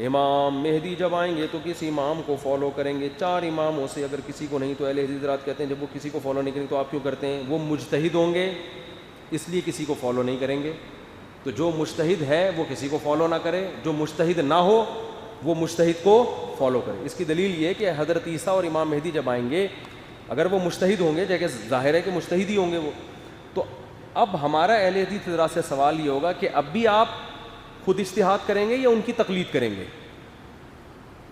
امام مہدی جب آئیں گے تو کسی امام کو فالو کریں گے. 4 اماموں سے اگر کسی کو نہیں تو اہل حدیث حضرات کہتے ہیں جب وہ کسی کو فالو نہیں کریں تو آپ کیوں کرتے ہیں؟ وہ مجتہد ہوں گے اس لیے کسی کو فالو نہیں کریں گے. تو جو مجتہد ہے وہ کسی کو فالو نہ کرے, جو مجتہد نہ ہو وہ مجتہد کو فالو کرے. اس کی دلیل یہ ہے کہ حضرت عیسیٰ اور امام مہدی جب آئیں گے اگر وہ مجتہد ہوں گے, جیسے ظاہر ہے کہ مجتہد ہی ہوں گے وہ, تو اب ہمارا اہل حدیث حضرات سے سوال یہ ہوگا کہ اب بھی آپ خود اجتہاد کریں گے یا ان کی تقلید کریں گے؟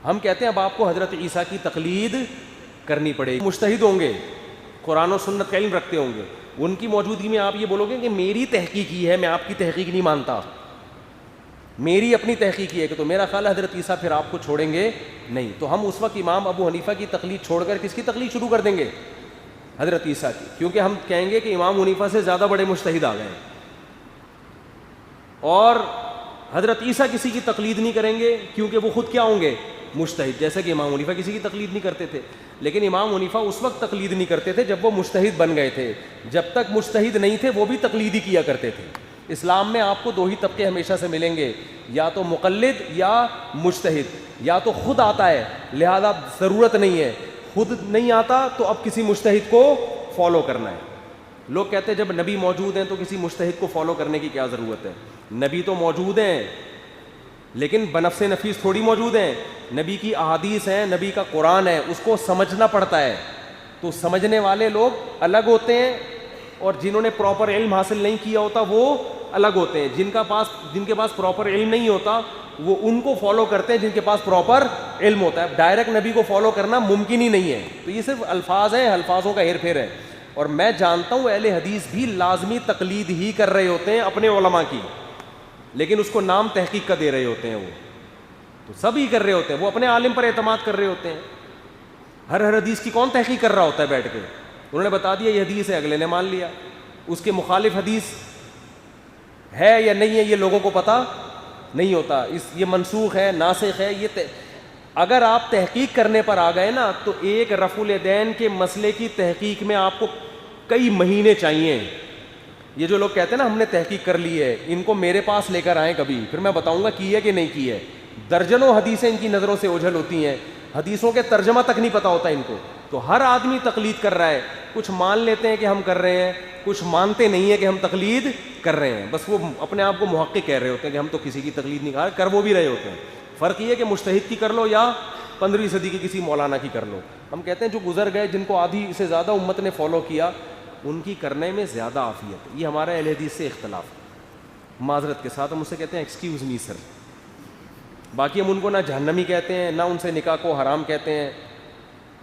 ہم کہتے ہیں اب آپ کو حضرت عیسیٰ کی تقلید کرنی پڑے گی. مجتہد ہوں گے, قرآن و سنت کا علم رکھتے ہوں گے, ان کی موجودگی میں آپ یہ بولو گے کہ میری تحقیق یہ ہے, میں آپ کی تحقیق نہیں مانتا, میری اپنی تحقیق یہ ہے, کہ تو میرا خیال ہے حضرت عیسیٰ پھر آپ کو چھوڑیں گے نہیں. تو ہم اس وقت امام ابو حنیفہ کی تقلید چھوڑ کر کس کی تقلید شروع کر دیں گے؟ حضرت عیسیٰ کی, کیونکہ ہم کہیں گے کہ امام حنیفہ سے زیادہ بڑے مجتہد آ گئے ہیں. اور حضرت عیسیٰ کسی کی تقلید نہیں کریں گے کیونکہ وہ خود کیا ہوں گے؟ مجتہد, جیسا کہ امام حنیفہ کسی کی تقلید نہیں کرتے تھے. لیکن امام حنیفہ اس وقت تقلید نہیں کرتے تھے جب وہ مجتہد بن گئے تھے, جب تک مجتہد نہیں تھے وہ بھی تقلید ہی کیا کرتے تھے. اسلام میں آپ کو 2 ہی طبقے ہمیشہ سے ملیں گے, یا تو مقلد یا مجتہد. یا تو خود آتا ہے لہذا ضرورت نہیں ہے, خود نہیں آتا تو اب کسی مجتہد کو فالو کرنا ہے. لوگ کہتے ہیں جب نبی موجود ہیں تو کسی مجتہد کو فالو کرنے کی کیا ضرورت ہے؟ نبی تو موجود ہیں لیکن بنفس نفیس تھوڑی موجود ہیں. نبی کی احادیث ہیں, نبی کا قرآن ہے, اس کو سمجھنا پڑتا ہے. تو سمجھنے والے لوگ الگ ہوتے ہیں اور جنہوں نے پراپر علم حاصل نہیں کیا ہوتا وہ الگ ہوتے ہیں. جن کے پاس پراپر علم نہیں ہوتا وہ ان کو فالو کرتے ہیں جن کے پاس پراپر علم ہوتا ہے. ڈائریکٹ نبی کو فالو کرنا ممکن ہی نہیں ہے. تو یہ صرف الفاظ ہیں, الفاظوں کا ہیر پھیر ہے. اور میں جانتا ہوں اہل حدیث بھی لازمی تقلید ہی کر رہے ہوتے ہیں اپنے علماء کی, لیکن اس کو نام تحقیق کا دے رہے ہوتے ہیں. وہ تو سب ہی کر رہے ہوتے ہیں, وہ اپنے عالم پر اعتماد کر رہے ہوتے ہیں. ہر حدیث کی کون تحقیق کر رہا ہوتا ہے بیٹھ کے؟ انہوں نے بتا دیا یہ حدیث ہے, اگلے نے مان لیا. اس کے مخالف حدیث ہے یا نہیں ہے یہ لوگوں کو پتہ نہیں ہوتا. یہ منسوخ ہے, ناسخ ہے. یہ اگر آپ تحقیق کرنے پر آ گئے نا تو ایک رفع الیدین کے مسئلے کی تحقیق میں آپ کو کئی مہینے چاہیے. یہ جو لوگ کہتے ہیں نا ہم نے تحقیق کر لی ہے, ان کو میرے پاس لے کر آئیں کبھی, پھر میں بتاؤں گا کی ہے کہ نہیں کی ہے. درجنوں حدیثیں ان کی نظروں سے اوجھل ہوتی ہیں, حدیثوں کے ترجمہ تک نہیں پتہ ہوتا ان کو. تو ہر آدمی تقلید کر رہا ہے. کچھ مان لیتے ہیں کہ ہم کر رہے ہیں, کچھ مانتے نہیں ہیں کہ ہم تقلید کر رہے ہیں. بس وہ اپنے آپ کو محقق کہہ رہے ہوتے ہیں کہ ہم تو کسی کی تقلید نہیں کر وہ بھی رہے ہوتے ہیں. فرق یہ ہے کہ مجتہد کی کر لو یا 15ویں صدی کی کسی مولانا کی کر لو. ہم کہتے ہیں جو گزر گئے, جن کو آدھی سے زیادہ امت نے فالو کیا, ان کی کرنے میں زیادہ عافیت ہے. یہ ہمارا اہل حدیث سے اختلاف ہے. معذرت کے ساتھ ہم اسے کہتے ہیں ایکسکیوز می سر. باقی ہم ان کو نہ جہنمی کہتے ہیں, نہ ان سے نکاح کو حرام کہتے ہیں,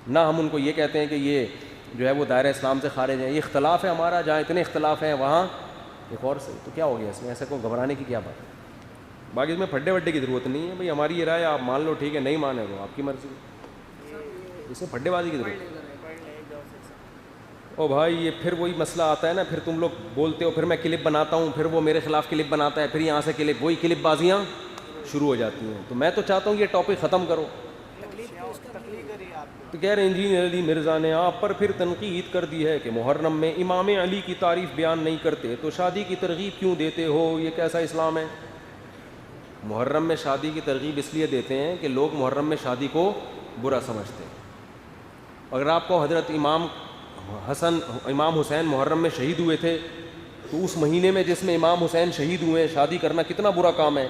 نہ ہم ان کو یہ کہتے ہیں کہ یہ جو ہے وہ دائرہ اسلام سے خارج ہیں. یہ اختلاف ہے ہمارا. جہاں اتنے اختلاف ہیں وہاں ایک اور سے, تو کیا ہو گیا اس میں؟ ایسے کو گھبرانے کی کیا بات ہے؟ باقی اس میں پھڈے وڈے کی ضرورت نہیں ہے. بھائی ہماری یہ رائے آپ مان لو, ٹھیک ہے, نہیں مانے تو آپ کی مرضی. اس میں پھڈے بازی کی ضرورت ہے. او بھائی یہ پھر وہی مسئلہ آتا ہے نا, پھر تم لوگ بولتے ہو, پھر میں کلپ بناتا ہوں, پھر وہ میرے خلاف کلپ بناتا ہے, پھر یہاں سے کلپ, وہی کلپ بازیاں شروع ہو جاتی ہیں. تو میں تو چاہتا ہوں یہ ٹاپک ختم کرو. تو کہہ رہے انجینئر علی مرزا نے آپ پر پھر تنقید کر دی ہے کہ محرم میں امام علی کی تعریف بیان نہیں کرتے تو شادی کی ترغیب کیوں دیتے ہو, یہ کیسا اسلام ہے؟ محرم میں شادی کی ترغیب اس لیے دیتے ہیں کہ لوگ محرم میں شادی کو برا سمجھتے ہیں. اگر آپ کو حضرت امام حسین محرم میں شہید ہوئے تھے تو اس مہینے میں جس میں امام حسین شہید ہوئے ہیں شادی کرنا کتنا برا کام ہے.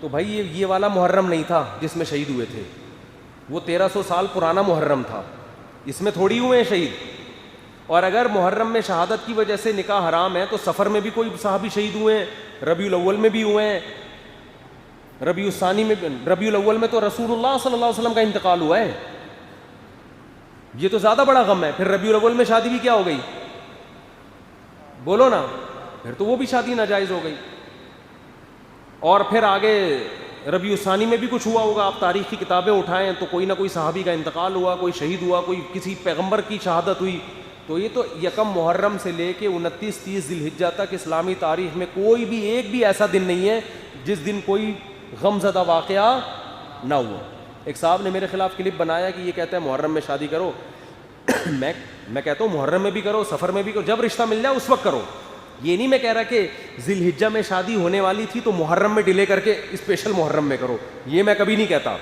تو بھائی یہ والا محرم نہیں تھا جس میں شہید ہوئے تھے, وہ 1300 سال پرانا محرم تھا, اس میں تھوڑی ہوئے ہیں شہید. اور اگر محرم میں شہادت کی وجہ سے نکاح حرام ہے تو سفر میں بھی کوئی صحابی شہید ہوئے ہیں, ربیع الاول میں بھی ہوئے ہیں, ربیع الثانی میں, ربیع الاول میں تو رسول اللہ صلی اللہ علیہ وسلم کا انتقال ہوا ہے. یہ تو زیادہ بڑا غم ہے. پھر ربیع الاول میں شادی بھی کیا ہو گئی؟ بولو نا, پھر تو وہ بھی شادی ناجائز ہو گئی. اور پھر آگے ربیع الثانی میں بھی کچھ ہوا ہوگا, آپ تاریخ کی کتابیں اٹھائیں تو کوئی نہ کوئی صحابی کا انتقال ہوا, کوئی شہید ہوا, کوئی کسی پیغمبر کی شہادت ہوئی. تو یہ تو یکم محرم سے لے کے 29-30 ذی الحجہ تک اسلامی تاریخ میں کوئی بھی ایک بھی ایسا دن نہیں ہے جس دن کوئی غم زدہ واقعہ نہ ہوا. ایک صاحب نے میرے خلاف کلپ بنایا کہ یہ کہتا ہے محرم میں شادی کرو. میں کہتا ہوں محرم میں بھی کرو, سفر میں بھی کرو, جب رشتہ مل جائے اس وقت کرو. یہ نہیں میں کہہ رہا کہ ذی الحجہ میں شادی ہونے والی تھی تو محرم میں ڈیلے کر کے اسپیشل محرم میں کرو, یہ میں کبھی نہیں کہتا.